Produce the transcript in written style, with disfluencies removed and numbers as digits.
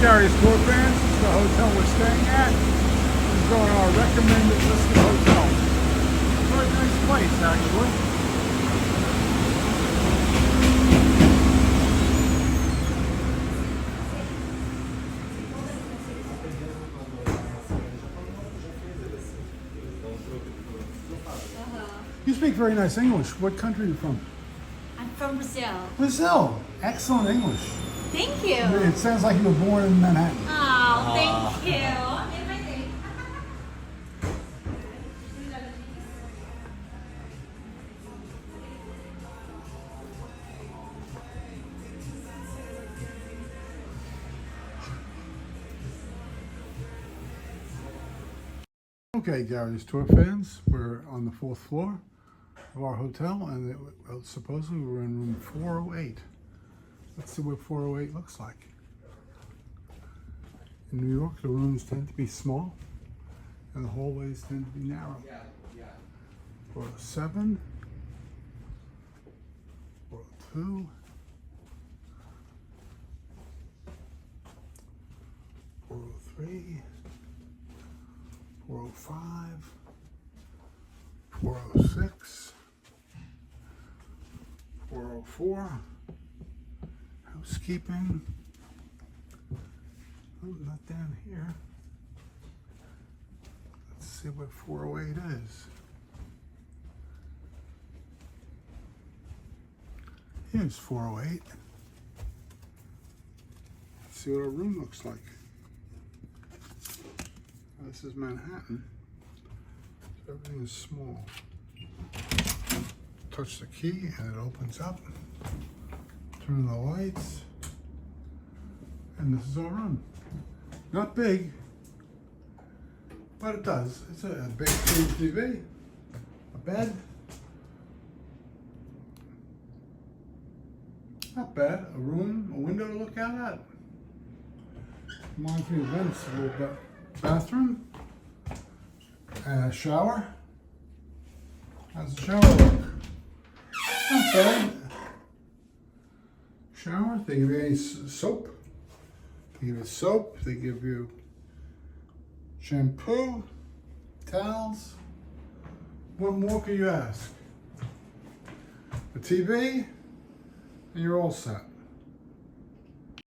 Curious Tour fans, this is the hotel we're staying at. This is on our recommended list of hotels. Very nice place, actually. You speak very nice English. What country are you from? I'm from Brazil. Brazil. Excellent English. Thank you. It sounds like you were born in Manhattan. Oh, thank you. Okay, Gary's Tour fans, we're on the 4th floor of our hotel, and supposedly we're in room 408. Let's see what 408 looks like. In New York, the rooms tend to be small, and the hallways tend to be narrow. 407, 402, 403, 405, 406, 404, housekeeping. Oh, not down here. Let's see what 408 is. Here's 408. Let's see what our room looks like. This is Manhattan. So everything is small. Touch the key and it opens up. Turn the lights. And this is our room. Not big, but it does. It's a big screen TV, a bed. Not bad. A room, a window to look out at. Reminds me of Venice a little bit. Bathroom, and a shower. How's the shower look? Not bad. Shower, they give you any soap. They give you soap, they give you shampoo, towels. What more could you ask? A TV, and you're all set.